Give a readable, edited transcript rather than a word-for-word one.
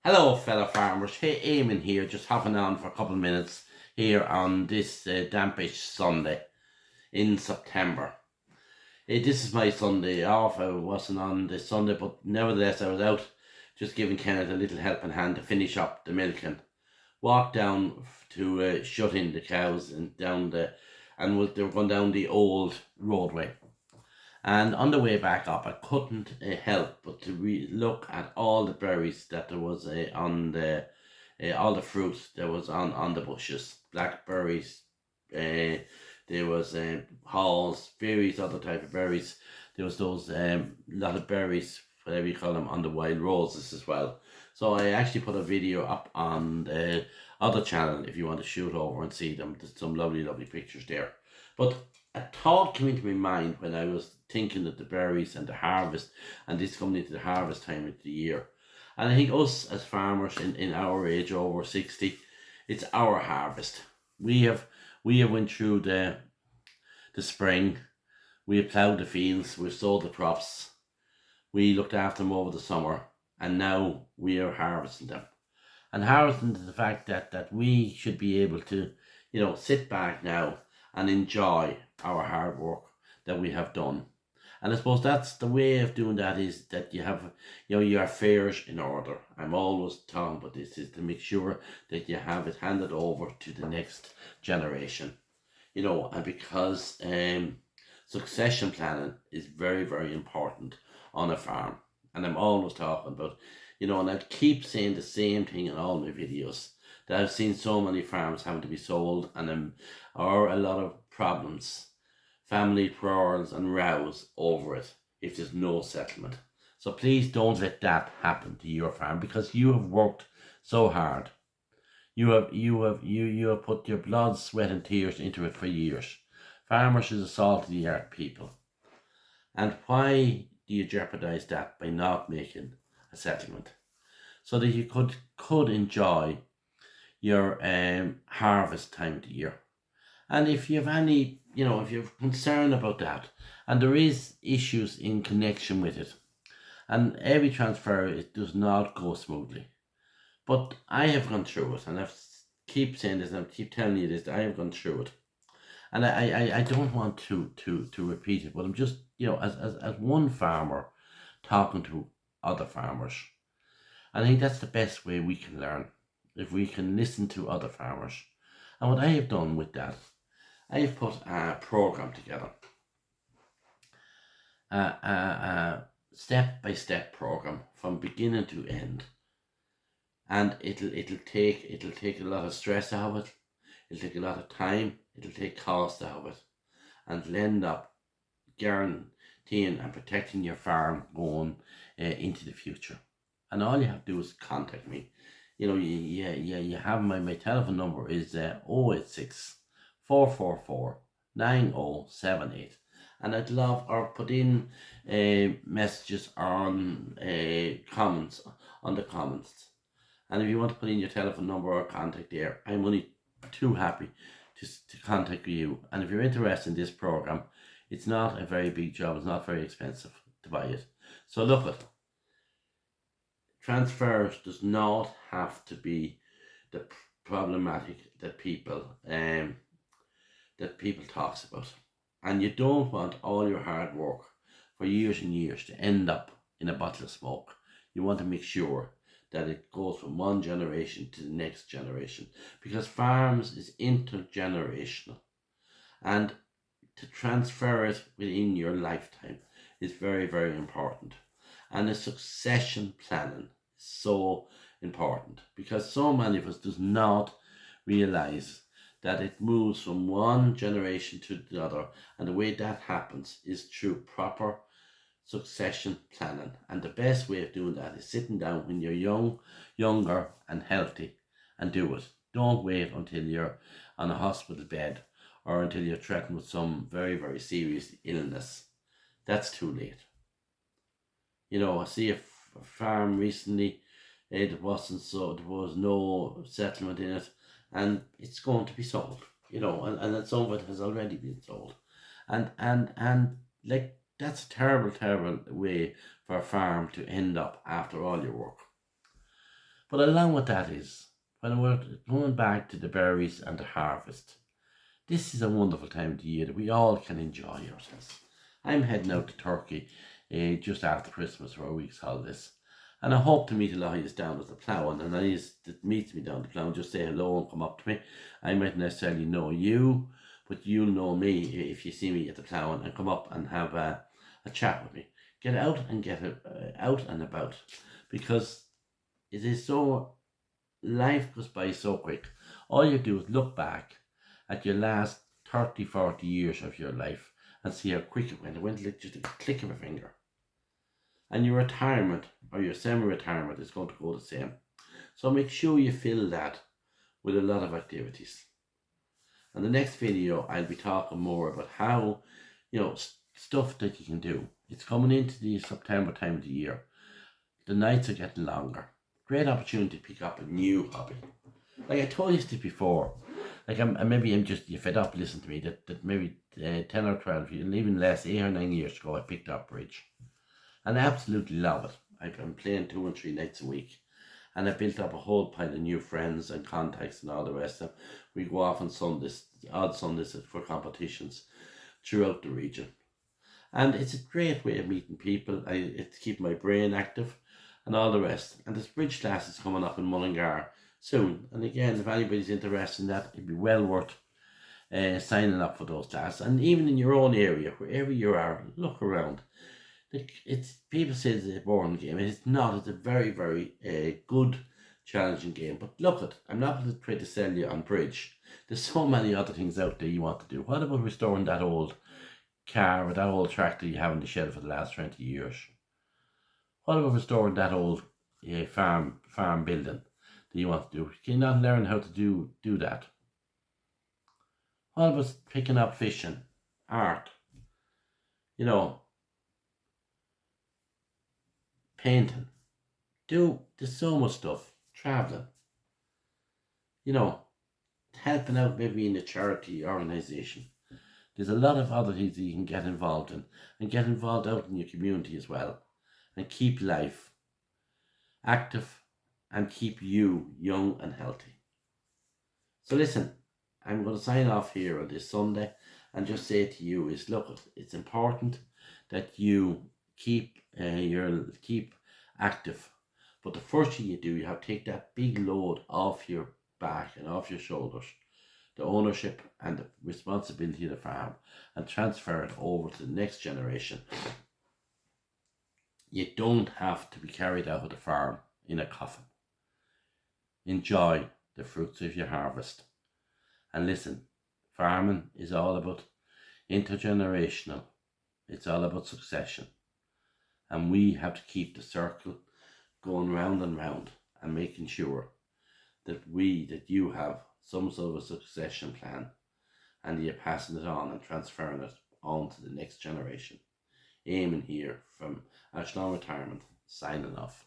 Hello, fellow farmers. Hey, Eamon here, just hopping on for a couple of minutes here on this dampish Sunday in September. This is my Sunday off. I wasn't on this Sunday, but nevertheless, I was out just giving Kenneth a little helping hand to finish up the milking. Walked down to shut in the cows and they were going down the old roadway. And on the way back up, I couldn't help but to look at all the berries that there was on the all the fruit that was on the bushes. Blackberries, there was halls, various other type of berries. There was those lot of berries, whatever you call them, on the wild roses as well. So I actually put a video up on the other channel if you want to shoot over and see them. There's some lovely, lovely pictures there. But a thought came into my mind when I was thinking of the berries and the harvest, and this coming into the harvest time of the year. And I think us as farmers in our age, over 60, it's our harvest. We have went through the spring, we have ploughed the fields, we've sowed the crops, we looked after them over the summer, and now we are harvesting them. And harvesting is the fact that we should be able to, sit back now and enjoy our hard work that we have done. And I suppose that's the way of doing that, is that you have, your affairs in order. I'm always talking about this, is to make sure that you have it handed over to the next generation. And because succession planning is very, very important on a farm. And I'm always talking about, and I keep saying the same thing in all my videos, that I've seen so many farms having to be sold, or a lot of problems, family quarrels and rows over it if there's no settlement. So please don't let that happen to your farm, because you have worked so hard. You have put your blood, sweat and tears into it for years. Farmers is a salt of the earth people. And why do you jeopardize that by not making a settlement? So that you could enjoy your harvest time of the year. And if you have any, if you're concerned about that, and there is issues in connection with it, and every transfer, it does not go smoothly. But I have gone through it, and I keep saying this, and I keep telling you this, I have gone through it. And I don't want to repeat it, but I'm just, as one farmer talking to other farmers. And I think that's the best way we can learn, if we can listen to other farmers. And what I have done with that, I've put a program together, a step-by-step program from beginning to end, and it'll take a lot of stress out of it. It'll take a lot of time. It'll take cost out of it, and it'll end up guaranteeing and protecting your farm going into the future. And all you have to do is contact me. You have my telephone number is 086 444 9078, and I'd love, or put in messages on comments on the comments. And if you want to put in your telephone number or contact there, I'm only too happy to contact you. And if you're interested in this program, it's not a very big job, it's not very expensive to buy it. So look at transfers does not have to be the problematic that people talks about. And you don't want all your hard work for years and years to end up in a bottle of smoke. You want to make sure that it goes from one generation to the next generation, because farms is intergenerational, and to transfer it within your lifetime is very, very important. And the succession planning is so important, because so many of us does not realize that it moves from one generation to the other, and the way that happens is through proper succession planning. And the best way of doing that is sitting down when you're younger and healthy, and do it. Don't wait until you're on a hospital bed, or until you're threatened with some very, very serious illness. That's too late. I see a farm recently, there was no settlement in it, and it's going to be sold, and some of it has already been sold. And like, that's a terrible, terrible way for a farm to end up after all your work. But along with that is, when we're going back to the berries and the harvest, this is a wonderful time of the year that we all can enjoy ourselves. I'm heading out to Turkey just after Christmas for a week's holidays. And I hope to meet a lot of you down at the ploughing, and any that meets me down the plough, just say hello and come up to me. I might necessarily know you, but you'll know me if you see me at the ploughing and come up and have a chat with me. Get out and get out and about, because it is so, life goes by so quick. All you do is look back at your last 30, 40 years of your life and see how quick it went. It went like just a click of a finger. And your retirement or your semi-retirement is going to go the same. So make sure you fill that with a lot of activities. And the next video, I'll be talking more about how, stuff that you can do. It's coming into the September time of the year. The nights are getting longer. Great opportunity to pick up a new hobby. Like I told you this before, like I'm just, you fed up, listen to me, that maybe 10 or 12, even less, 8 or 9 years ago, I picked up bridge. And I absolutely love it. I've been playing 2 and 3 nights a week. And I built up a whole pile of new friends and contacts and all the rest of them. We go off on Sundays, odd Sundays for competitions throughout the region. And it's a great way of meeting people. It's keeping my brain active and all the rest. And this bridge class is coming up in Mullingar soon. And again, if anybody's interested in that, it'd be well worth signing up for those classes. And even in your own area, wherever you are, look around. It's, people say it's a boring game. It's not. It's a very, very good, challenging game. But look at, I'm not going to try to sell you on bridge. There's so many other things out there you want to do. What about restoring that old car or that old tractor you have in the shed for the last 20 years? What about restoring that old farm building that you want to do? Can you not learn how to do that? What about picking up fishing, art, painting? There's so much stuff. Traveling, helping out maybe in a charity organisation. There's a lot of other things that you can get involved in, and get involved out in your community as well, and keep life active and keep you young and healthy. So listen, I'm going to sign off here on this Sunday and just say to you is, look, it's important that you keep active. But the first thing you do, you have to take that big load off your back and off your shoulders, the ownership and the responsibility of the farm, and transfer it over to the next generation. You don't have to be carried out of the farm in a coffin. Enjoy the fruits of your harvest. And listen, farming is all about intergenerational. It's all about succession. And we have to keep the circle going round and round, and making sure that you have some sort of a succession plan, and you're passing it on and transferring it on to the next generation. Eamon here from Ashland Retirement, signing off.